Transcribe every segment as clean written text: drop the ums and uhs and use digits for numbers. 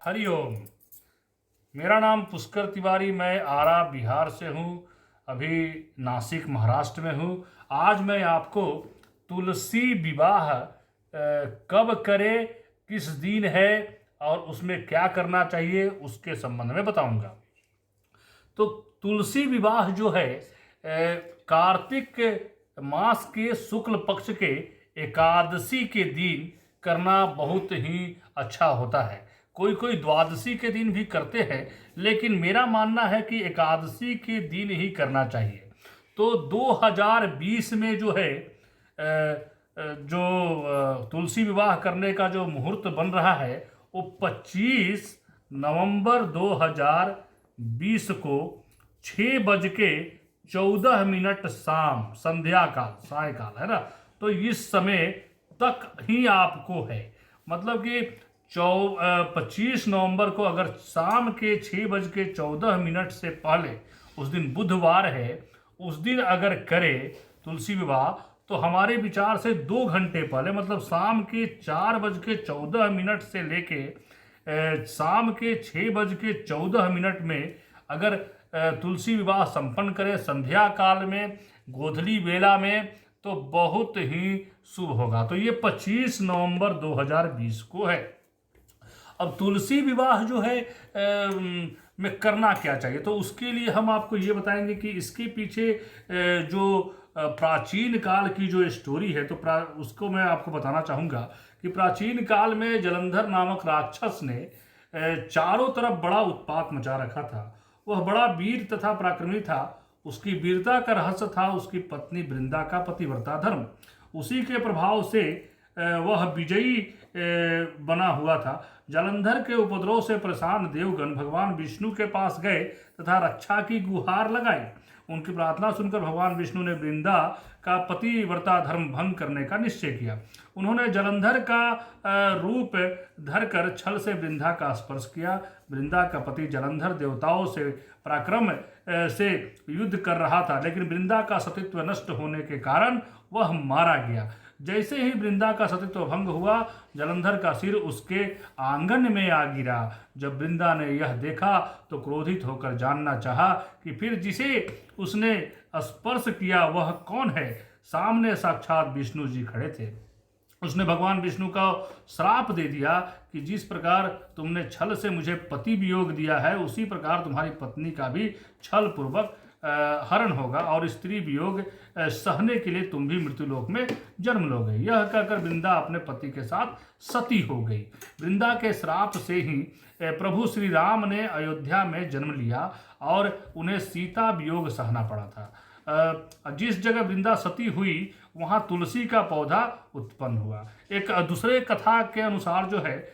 हरिओम। मेरा नाम पुष्कर तिवारी, मैं आरा बिहार से हूँ। अभी नासिक महाराष्ट्र में हूँ। आज मैं आपको तुलसी विवाह कब करे, किस दिन है और उसमें क्या करना चाहिए उसके संबंध में बताऊंगा। तो तुलसी विवाह जो है कार्तिक मास के शुक्ल पक्ष के एकादशी के दिन करना बहुत ही अच्छा होता है। कोई कोई द्वादशी के दिन भी करते हैं, लेकिन मेरा मानना है कि एकादशी के दिन ही करना चाहिए। तो 2020 में जो है तुलसी विवाह करने का जो मुहूर्त बन रहा है वो 25 नवंबर 2020 को 6:14 शाम, संध्या काल, सायकाल है ना। तो इस समय तक ही आपको है, मतलब कि 25 नवंबर को अगर शाम के 6:14 से पहले, उस दिन बुधवार है, उस दिन अगर करे तुलसी विवाह तो हमारे विचार से 2 घंटे पहले, मतलब शाम के 4:14 से लेके शाम के 6:14 में अगर तुलसी विवाह संपन्न करें संध्या काल में, गोधली बेला में, तो बहुत ही शुभ होगा। तो ये 25 नवंबर 2020 को है। अब तुलसी विवाह जो है में करना क्या चाहिए, तो उसके लिए हम आपको ये बताएंगे कि इसके पीछे जो प्राचीन काल की जो स्टोरी है, तो उसको मैं आपको बताना चाहूँगा कि प्राचीन काल में जलंधर नामक राक्षस ने चारों तरफ बड़ा उत्पात मचा रखा था। वह बड़ा वीर तथा पराक्रमी था। उसकी वीरता का रहस्य था उसकी पत्नी वृंदा का पतिव्रता धर्म। उसी के प्रभाव से वह विजयी बना हुआ था। जालंधर के उपद्रव से परेशान देवगण भगवान विष्णु के पास गए तथा रक्षा की गुहार लगाई। उनकी प्रार्थना सुनकर भगवान विष्णु ने वृंदा का पतिव्रता धर्म भंग करने का निश्चय किया। उन्होंने जालंधर का रूप धरकर छल से वृंदा का स्पर्श किया। वृंदा का पति जालंधर देवताओं से पराक्रम से युद्ध कर रहा था, लेकिन वृंदा का सतीत्व नष्ट होने के कारण वह मारा गया। जैसे ही वृंदा का सतीत्व भंग हुआ, जालंधर का सिर उसके आंगन में आ गिरा। जब वृंदा ने यह देखा तो क्रोधित होकर जानना चाहा कि फिर जिसे उसने स्पर्श किया वह कौन है। सामने साक्षात विष्णु जी खड़े थे। उसने भगवान विष्णु का श्राप दे दिया कि जिस प्रकार तुमने छल से मुझे पति वियोग दिया है, उसी प्रकार तुम्हारी पत्नी का भी छल पूर्वक हरण होगा और स्त्री वियोग सहने के लिए तुम भी मृत्युलोक में जन्म लोगे। यह कहकर वृंदा अपने पति के साथ सती हो गई। वृंदा के श्राप से ही प्रभु श्री राम ने अयोध्या में जन्म लिया और उन्हें सीता वियोग सहना पड़ा था। जिस जगह वृंदा सती हुई वहाँ तुलसी का पौधा उत्पन्न हुआ। एक दूसरे कथा के अनुसार जो है,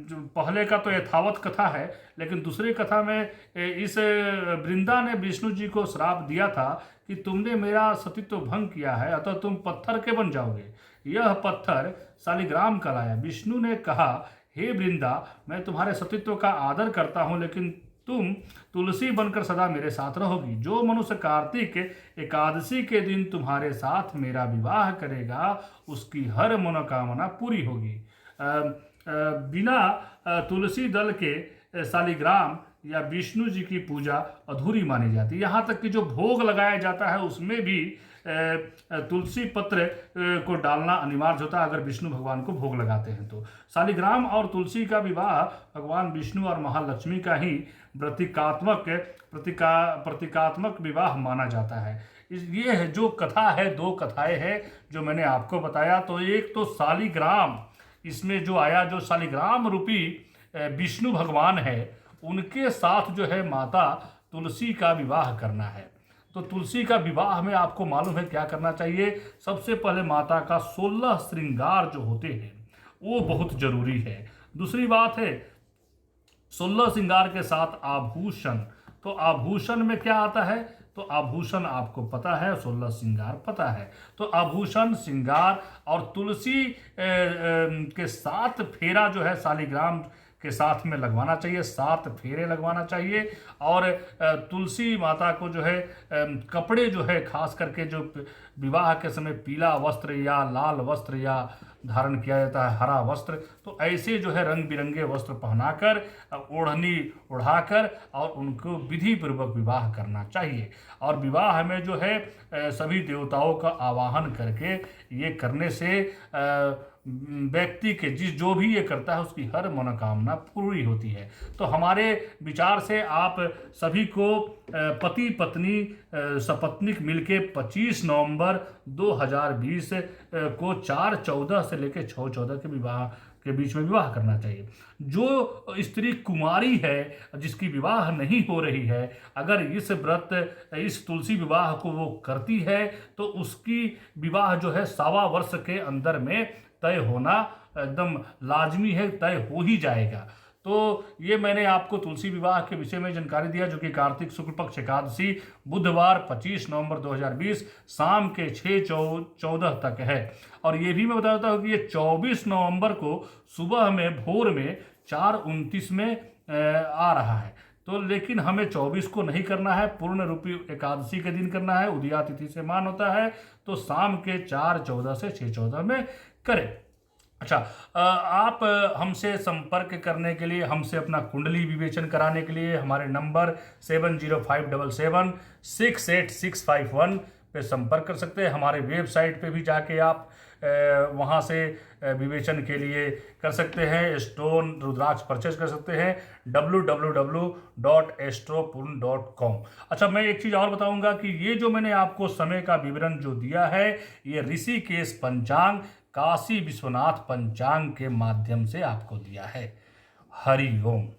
जो पहले का तो यथावत कथा है, लेकिन दूसरी कथा में इस वृंदा ने विष्णु जी को श्राप दिया था कि तुमने मेरा सतीत्व भंग किया है, अतः तुम पत्थर के बन जाओगे। यह पत्थर शालिग्राम कहलाया। विष्णु ने कहा, हे वृंदा, मैं तुम्हारे सतीत्व का आदर करता हूँ, लेकिन तुम तुलसी बनकर सदा मेरे साथ रहोगी। जो मनुष्य कार्तिक एकादशी के दिन तुम्हारे साथ मेरा विवाह करेगा उसकी हर मनोकामना पूरी होगी। बिना तुलसी दल के शालिग्राम या विष्णु जी की पूजा अधूरी मानी जाती है। यहाँ तक कि जो भोग लगाया जाता है उसमें भी तुलसी पत्र को डालना अनिवार्य होता है अगर विष्णु भगवान को भोग लगाते हैं। तो शालिग्राम और तुलसी का विवाह भगवान विष्णु और महालक्ष्मी का ही प्रतीकात्मक विवाह माना जाता है। ये है जो कथा है, 2 कथाएं हैं जो मैंने आपको बताया। तो एक तो शालिग्राम, इसमें जो आया, जो शालिग्राम रूपी विष्णु भगवान है, उनके साथ जो है माता तुलसी का विवाह करना है। तो तुलसी का विवाह में आपको मालूम है क्या करना चाहिए। सबसे पहले माता का 16 श्रृंगार जो होते हैं वो बहुत जरूरी है। दूसरी बात है 16 श्रृंगार के साथ आभूषण। तो आभूषण में क्या आता है, तो आभूषण आपको पता है, 16 श्रृंगार पता है। तो आभूषण, श्रृंगार और तुलसी के 7 फेरा जो है शालिग्राम के साथ में लगवाना चाहिए, 7 फेरे लगवाना चाहिए। और तुलसी माता को जो है कपड़े जो है, खास करके जो विवाह के समय पीला वस्त्र या लाल वस्त्र या धारण किया जाता है हरा वस्त्र। तो ऐसे जो है रंग बिरंगे वस्त्र पहनाकर, ओढ़नी उड़ाकर और उनको विधि पूर्वक विवाह करना चाहिए। और विवाह में जो है सभी देवताओं का आवाहन करके ये करने से व्यक्ति के जो भी ये करता है उसकी हर मनोकामना पूरी होती है। तो हमारे विचार से आप सभी को पति पत्नी सपत्नीक मिलके 25 नवंबर 2020 को 4/14 से लेकर 6/14 के बीच में विवाह करना चाहिए। जो स्त्री कुमारी है, जिसकी विवाह नहीं हो रही है, अगर इस व्रत इस तुलसी विवाह को वो करती है तो उसकी विवाह जो है 1.25 वर्ष के अंदर में तय होना एकदम लाजमी है, तय हो ही जाएगा। तो ये मैंने आपको तुलसी विवाह के विषय में जानकारी दिया, जो कि कार्तिक शुक्ल पक्ष एकादशी बुधवार 25 नवंबर 2020 शाम के 6:14 तक है। और ये भी मैं बताता हूँ कि ये 24 नवंबर को सुबह में भोर में 4:29 में आ रहा है। तो लेकिन हमें 24 को नहीं करना है, पूर्ण रूपी एकादशी के दिन करना है, उदया तिथि से मान होता है। तो शाम के 4:14 से 6:14 में करें। अच्छा, आप हमसे संपर्क करने के लिए, हमसे अपना कुंडली विवेचन कराने के लिए हमारे नंबर 705777 पे संपर्क कर सकते हैं। हमारे वेबसाइट पे भी जाके आप वहाँ से विवेचन के लिए कर सकते हैं, स्टोन रुद्राक्ष परचेज कर सकते हैं www.astropurn.com। अच्छा, मैं एक चीज़ और बताऊंगा कि ये जो मैंने आपको समय का विवरण जो दिया है, ये ऋषिकेश पंचांग, काशी विश्वनाथ पंचांग के माध्यम से आपको दिया है। हरि ओम।